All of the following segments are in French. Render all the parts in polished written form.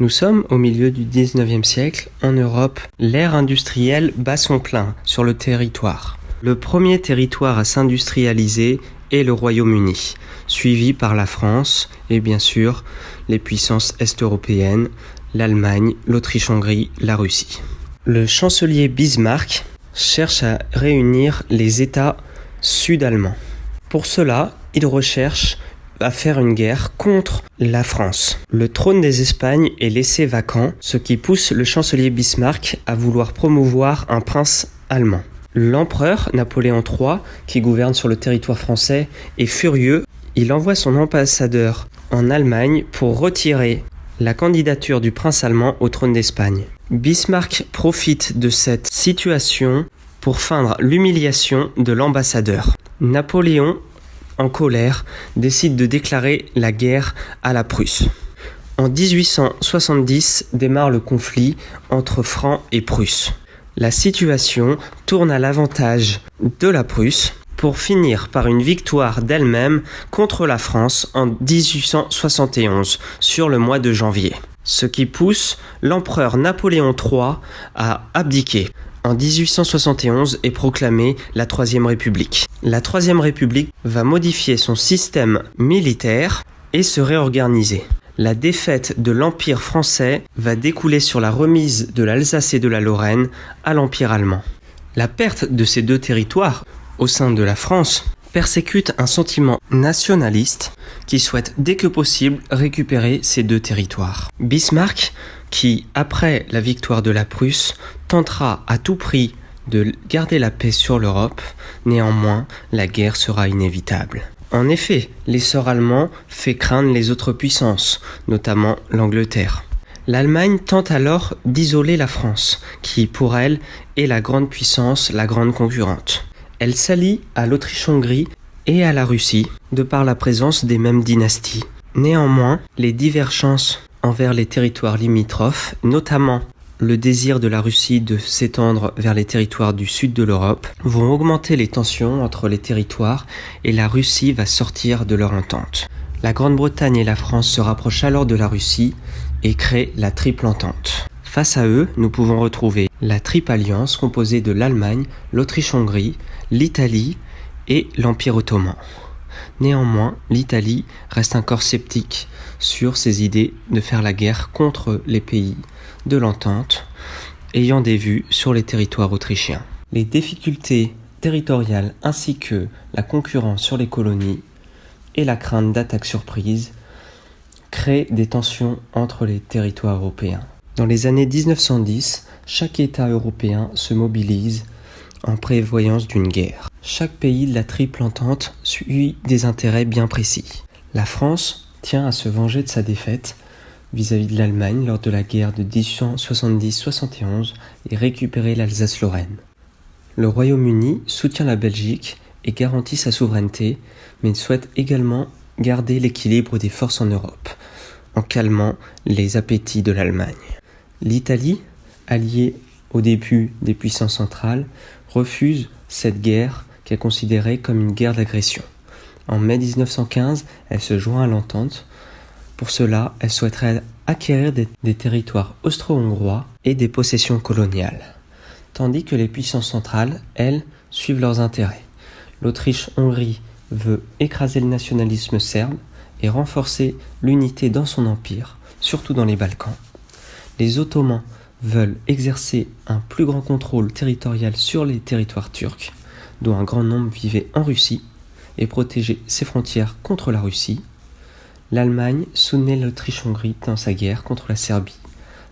Nous sommes au milieu du 19e siècle. En Europe, l'ère industrielle bat son plein sur le territoire. Le premier territoire à s'industrialiser est le Royaume-Uni, suivi par la France et bien sûr les puissances est-européennes, l'Allemagne, l'Autriche-Hongrie, la Russie. Le chancelier Bismarck cherche à réunir les États sud-allemands. Pour cela, il recherche à faire une guerre contre la France. Le trône des Espagnes est laissé vacant, ce qui pousse le chancelier Bismarck à vouloir promouvoir un prince allemand. L'empereur Napoléon III, qui gouverne sur le territoire français, est furieux. Il envoie son ambassadeur en Allemagne pour retirer la candidature du prince allemand au trône d'Espagne. Bismarck profite de cette situation pour feindre l'humiliation de l'ambassadeur. Napoléon, en colère, décide de déclarer la guerre à la Prusse. En 1870 démarre le conflit entre Francs et Prusse. La situation tourne à l'avantage de la Prusse pour finir par une victoire d'elle-même contre la France en 1871 sur le mois de janvier. Ce qui pousse l'empereur Napoléon III à abdiquer. En 1871 est proclamée la Troisième République. La Troisième République va modifier son système militaire et se réorganiser. La défaite de l'Empire français va découler sur la remise de l'Alsace et de la Lorraine à l'Empire allemand. La perte de ces deux territoires au sein de la France persécute un sentiment nationaliste qui souhaite dès que possible récupérer ces deux territoires. Bismarck, qui après la victoire de la Prusse, tentera à tout prix de garder la paix sur l'Europe, néanmoins la guerre sera inévitable. En effet, l'essor allemand fait craindre les autres puissances, notamment l'Angleterre. L'Allemagne tente alors d'isoler la France, qui pour elle est la grande puissance, la grande concurrente. Elle s'allie à l'Autriche-Hongrie et à la Russie, de par la présence des mêmes dynasties. Néanmoins, les divergences envers les territoires limitrophes, notamment le désir de la Russie de s'étendre vers les territoires du sud de l'Europe, vont augmenter les tensions entre les territoires et la Russie va sortir de leur entente. La Grande-Bretagne et la France se rapprochent alors de la Russie et créent la Triple Entente. Face à eux, nous pouvons retrouver la Triple Alliance composée de l'Allemagne, l'Autriche-Hongrie, l'Italie et l'Empire ottoman. Néanmoins, l'Italie reste encore sceptique sur ses idées de faire la guerre contre les pays de l'entente, ayant des vues sur les territoires autrichiens. Les difficultés territoriales ainsi que la concurrence sur les colonies et la crainte d'attaques surprises créent des tensions entre les territoires européens. Dans les années 1910, chaque État européen se mobilise en prévoyance d'une guerre. Chaque pays de la Triple Entente suit des intérêts bien précis. La France tient à se venger de sa défaite vis-à-vis de l'Allemagne lors de la guerre de 1870-71 et récupérer l'Alsace-Lorraine. Le Royaume-Uni soutient la Belgique et garantit sa souveraineté, mais souhaite également garder l'équilibre des forces en Europe, en calmant les appétits de l'Allemagne. L'Italie, alliée au début des puissances centrales, refuse cette guerre qu'elle considérait comme une guerre d'agression. En mai 1915, elle se joint à l'entente. Pour cela, elle souhaiterait acquérir des territoires austro-hongrois et des possessions coloniales, tandis que les puissances centrales, elles, suivent leurs intérêts. L'Autriche-Hongrie veut écraser le nationalisme serbe et renforcer l'unité dans son empire, surtout dans les Balkans. Les Ottomans veulent exercer un plus grand contrôle territorial sur les territoires turcs, dont un grand nombre vivait en Russie, et protéger ses frontières contre la Russie. L'Allemagne soutenait l'Autriche-Hongrie dans sa guerre contre la Serbie,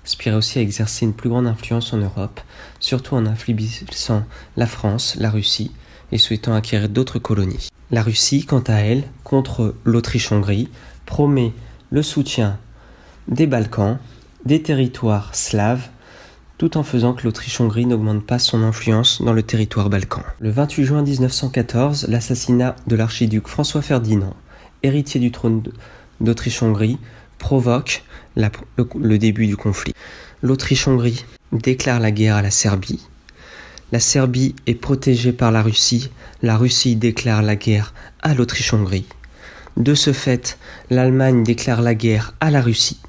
aspirait aussi à exercer une plus grande influence en Europe, surtout en affaiblissant la France, la Russie, et souhaitant acquérir d'autres colonies. La Russie, quant à elle, contre l'Autriche-Hongrie, promet le soutien des Balkans, des territoires slaves, tout en faisant que l'Autriche-Hongrie n'augmente pas son influence dans le territoire balkan. Le 28 juin 1914, l'assassinat de l'archiduc François Ferdinand, héritier du trône d'Autriche-Hongrie, provoque le début du conflit. L'Autriche-Hongrie déclare la guerre à la Serbie. La Serbie est protégée par la Russie déclare la guerre à l'Autriche-Hongrie. De ce fait, l'Allemagne déclare la guerre à la Russie,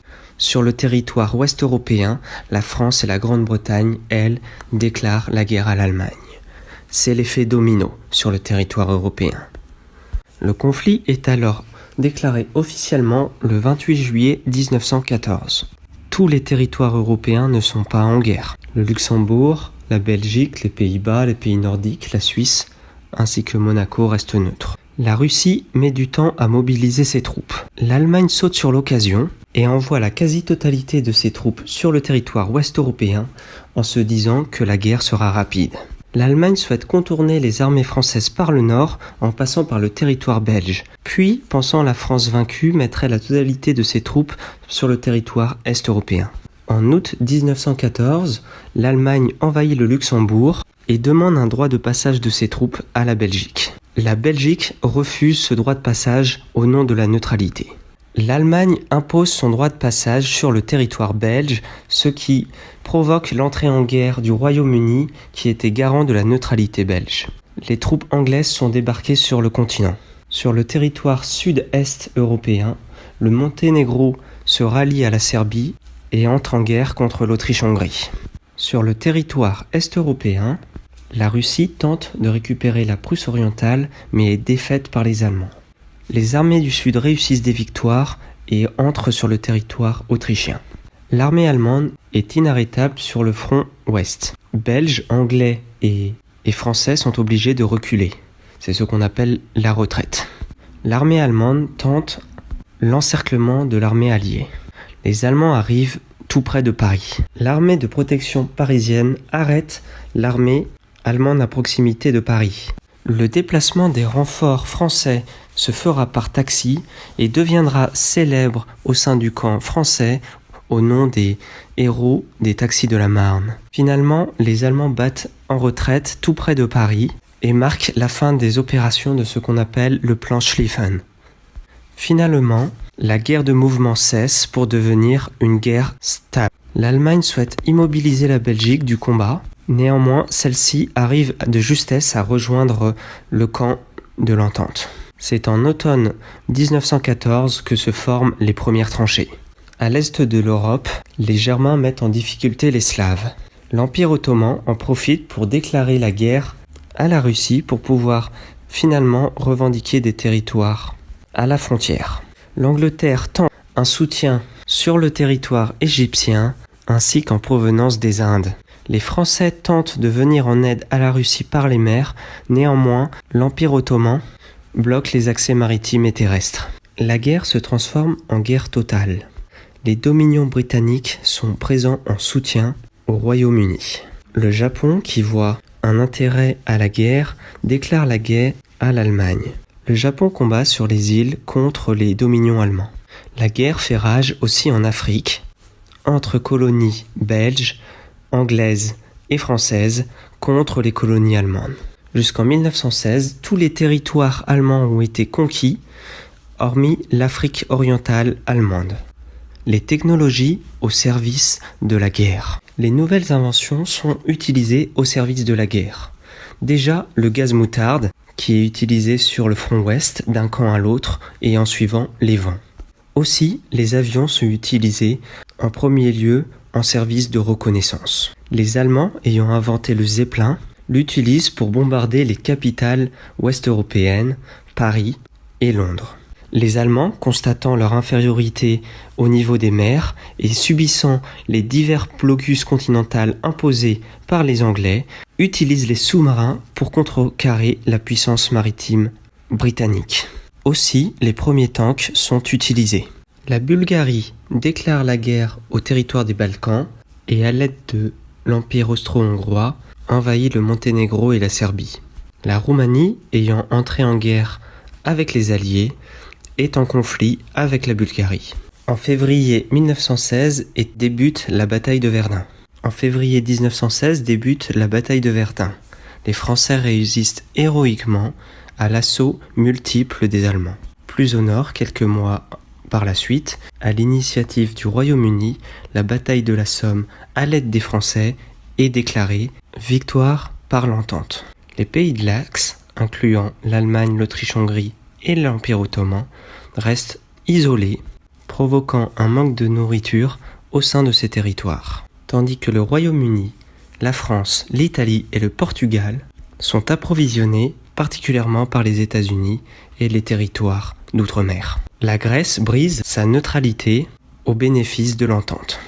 Sur le territoire ouest européen, la France et la Grande-Bretagne, elles, déclarent la guerre à l'Allemagne. C'est l'effet domino sur le territoire européen. Le conflit est alors déclaré officiellement le 28 juillet 1914. Tous les territoires européens ne sont pas en guerre. Le Luxembourg, la Belgique, les Pays-Bas, les pays nordiques, la Suisse, ainsi que Monaco restent neutres. La Russie met du temps à mobiliser ses troupes. L'Allemagne saute sur l'occasion et envoie la quasi-totalité de ses troupes sur le territoire ouest européen en se disant que la guerre sera rapide. L'Allemagne souhaite contourner les armées françaises par le nord en passant par le territoire belge, puis, pensant la France vaincue, mettrait la totalité de ses troupes sur le territoire est européen. En août 1914, l'Allemagne envahit le Luxembourg et demande un droit de passage de ses troupes à la Belgique. La Belgique refuse ce droit de passage au nom de la neutralité. L'Allemagne impose son droit de passage sur le territoire belge, ce qui provoque l'entrée en guerre du Royaume-Uni qui était garant de la neutralité belge. Les troupes anglaises sont débarquées sur le continent. Sur le territoire sud-est européen, le Monténégro se rallie à la Serbie et entre en guerre contre l'Autriche-Hongrie. Sur le territoire est européen, la Russie tente de récupérer la Prusse orientale mais est défaite par les Allemands. Les armées du Sud réussissent des victoires et entrent sur le territoire autrichien. L'armée allemande est inarrêtable sur le front ouest. Belges, Anglais et Français sont obligés de reculer. C'est ce qu'on appelle la retraite. L'armée allemande tente l'encerclement de l'armée alliée. Les Allemands arrivent tout près de Paris. L'armée de protection parisienne arrête l'armée allemande à proximité de Paris. Le déplacement des renforts français se fera par taxi et deviendra célèbre au sein du camp français au nom des héros des taxis de la Marne. Finalement, les Allemands battent en retraite tout près de Paris et marquent la fin des opérations de ce qu'on appelle le plan Schlieffen. Finalement, la guerre de mouvement cesse pour devenir une guerre stable. L'Allemagne souhaite immobiliser la Belgique du combat. Néanmoins, celle-ci arrive de justesse à rejoindre le camp de l'entente. C'est en automne 1914 que se forment les premières tranchées. À l'est de l'Europe, les Germains mettent en difficulté les Slaves. L'Empire ottoman en profite pour déclarer la guerre à la Russie pour pouvoir finalement revendiquer des territoires à la frontière. L'Angleterre tend un soutien sur le territoire égyptien ainsi qu'en provenance des Indes. Les Français tentent de venir en aide à la Russie par les mers, néanmoins, l'Empire ottoman bloque les accès maritimes et terrestres. La guerre se transforme en guerre totale. Les dominions britanniques sont présents en soutien au Royaume-Uni. Le Japon, qui voit un intérêt à la guerre, déclare la guerre à l'Allemagne. Le Japon combat sur les îles contre les dominions allemands. La guerre fait rage aussi en Afrique, entre colonies belges, anglaises et françaises contre les colonies allemandes. Jusqu'en 1916, tous les territoires allemands ont été conquis, hormis l'Afrique orientale allemande. Les technologies au service de la guerre. Les nouvelles inventions sont utilisées au service de la guerre. Déjà, le gaz moutarde, qui est utilisé sur le front ouest d'un camp à l'autre et en suivant les vents. Aussi, les avions sont utilisés en premier lieu en service de reconnaissance. Les Allemands, ayant inventé le Zeppelin, l'utilisent pour bombarder les capitales ouest-européennes, Paris et Londres. Les Allemands, constatant leur infériorité au niveau des mers et subissant les divers blocus continentaux imposés par les Anglais, utilisent les sous-marins pour contrecarrer la puissance maritime britannique. Aussi, les premiers tanks sont utilisés. La Bulgarie déclare la guerre au territoire des Balkans et à l'aide de l'Empire austro-hongrois envahit le Monténégro et la Serbie. La Roumanie, ayant entré en guerre avec les Alliés, est en conflit avec la Bulgarie. En février 1916 débute la bataille de Verdun. En février 1916 débute la bataille de Verdun. Les Français résistent héroïquement à l'assaut multiple des Allemands. Plus au nord, quelques mois par la suite, à l'initiative du Royaume-Uni, la bataille de la Somme, à l'aide des Français, est déclarée victoire par l'entente. Les pays de l'Axe, incluant l'Allemagne, l'Autriche-Hongrie et l'Empire ottoman, restent isolés, provoquant un manque de nourriture au sein de ces territoires. Tandis que le Royaume-Uni, la France, l'Italie et le Portugal sont approvisionnés particulièrement par les États-Unis et les territoires d'outre-mer. La Grèce brise sa neutralité au bénéfice de l'entente.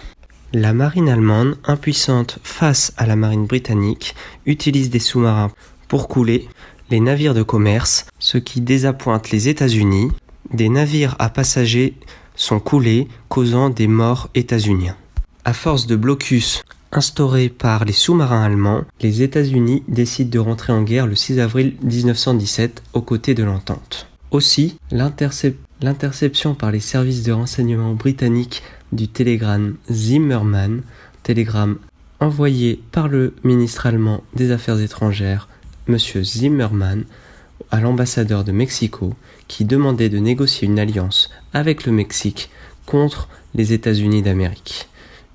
La marine allemande, impuissante face à la marine britannique, utilise des sous-marins pour couler les navires de commerce, ce qui désappointe les États-Unis. Des navires à passagers sont coulés, causant des morts états-uniens. À force de blocus instauré par les sous-marins allemands, les États-Unis décident de rentrer en guerre le 6 avril 1917 aux côtés de l'entente. Aussi, l'interception par les services de renseignement britanniques du télégramme Zimmermann, télégramme envoyé par le ministre allemand des Affaires étrangères, M. Zimmermann, à l'ambassadeur de Mexico, qui demandait de négocier une alliance avec le Mexique contre les États-Unis d'Amérique.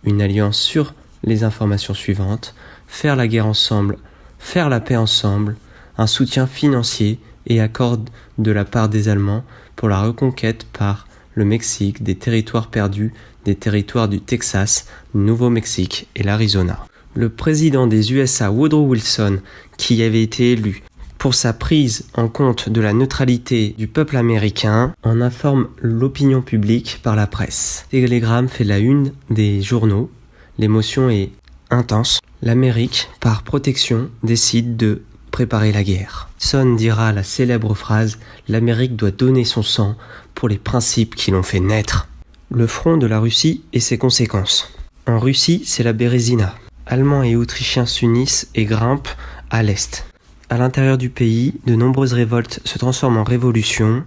Une alliance sur les informations suivantes: faire la guerre ensemble, faire la paix ensemble, un soutien financier et accord de la part des Allemands pour la reconquête par le Mexique des territoires perdus, des territoires du Texas, du Nouveau-Mexique et l'Arizona. Le président des USA, Woodrow Wilson, qui avait été élu pour sa prise en compte de la neutralité du peuple américain, en informe l'opinion publique par la presse. Le télégramme fait la une des journaux. L'émotion est intense. L'Amérique, par protection, décide de préparer la guerre. Wilson dira la célèbre phrase « L'Amérique doit donner son sang pour les principes qui l'ont fait naître ». Le front de la Russie et ses conséquences. En Russie, c'est la Bérésina. Allemands et Autrichiens s'unissent et grimpent à l'est. À l'intérieur du pays, de nombreuses révoltes se transforment en révolutions.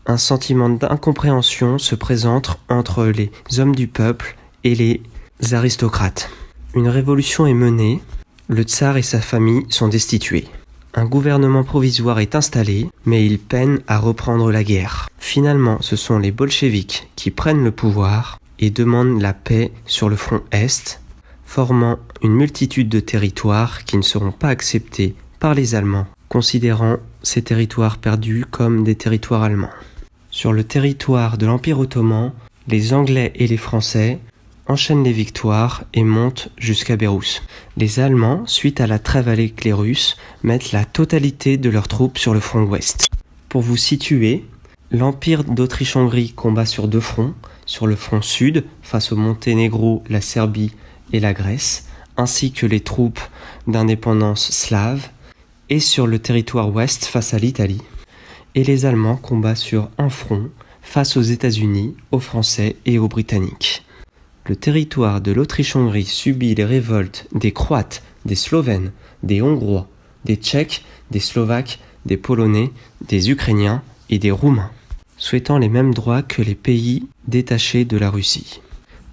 Un sentiment d'incompréhension se présente entre les hommes du peuple et les aristocrates. Une révolution est menée, le tsar et sa famille sont destitués. Un gouvernement provisoire est installé, mais il peine à reprendre la guerre. Finalement, ce sont les bolcheviks qui prennent le pouvoir et demandent la paix sur le front Est, formant une multitude de territoires qui ne seront pas acceptés par les Allemands, considérant ces territoires perdus comme des territoires allemands. Sur le territoire de l'Empire ottoman, les Anglais et les Français enchaînent les victoires et montent jusqu'à Bérousse. Les Allemands, suite à la trêve avec les Russes, mettent la totalité de leurs troupes sur le front ouest. Pour vous situer, l'Empire d'Autriche-Hongrie combat sur deux fronts, sur le front sud, face au Monténégro, la Serbie et la Grèce, ainsi que les troupes d'indépendance slaves, et sur le territoire ouest face à l'Italie. Et les Allemands combattent sur un front face aux États-Unis, aux Français et aux Britanniques. Le territoire de l'Autriche-Hongrie subit les révoltes des Croates, des Slovènes, des Hongrois, des Tchèques, des Slovaques, des Polonais, des Ukrainiens et des Roumains, souhaitant les mêmes droits que les pays détachés de la Russie.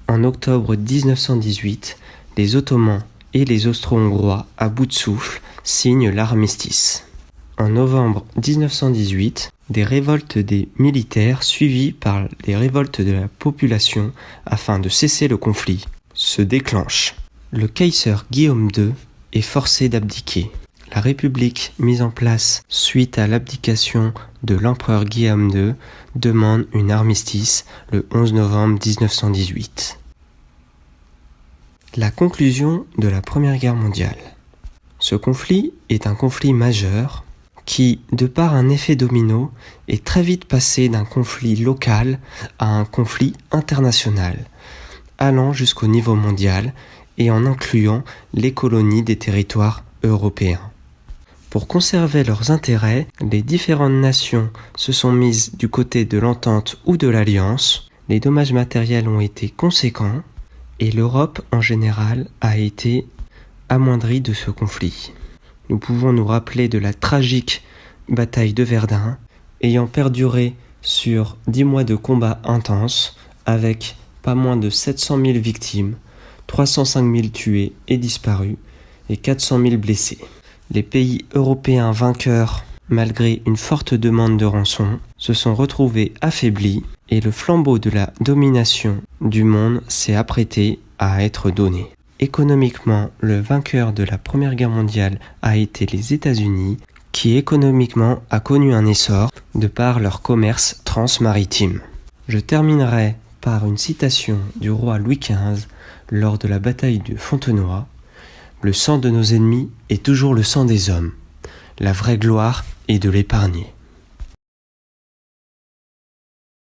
En octobre 1918, les Ottomans et les Austro-Hongrois, à bout de souffle, signent l'armistice. En novembre 1918, des révoltes des militaires suivies par les révoltes de la population afin de cesser le conflit se déclenchent. Le Kaiser Guillaume II est forcé d'abdiquer. La République mise en place suite à l'abdication de l'empereur Guillaume II demande une armistice le 11 novembre 1918. La conclusion de la Première Guerre mondiale. Ce conflit est un conflit majeur qui, de par un effet domino, est très vite passé d'un conflit local à un conflit international, allant jusqu'au niveau mondial et en incluant les colonies des territoires européens. Pour conserver leurs intérêts, les différentes nations se sont mises du côté de l'entente ou de l'alliance, les dommages matériels ont été conséquents et l'Europe en général a été amoindrie de ce conflit. Nous pouvons nous rappeler de la tragique bataille de Verdun, ayant perduré sur 10 mois de combats intenses, avec pas moins de 700 000 victimes, 305 000 tués et disparus, et 400 000 blessés. Les pays européens vainqueurs, malgré une forte demande de rançon, se sont retrouvés affaiblis, et le flambeau de la domination du monde s'est apprêté à être donné. Économiquement, le vainqueur de la Première Guerre mondiale a été les États-Unis, qui économiquement a connu un essor de par leur commerce transmaritime. Je terminerai par une citation du roi Louis XV lors de la bataille de Fontenoy. Le sang de nos ennemis est toujours le sang des hommes. La vraie gloire est de l'épargner.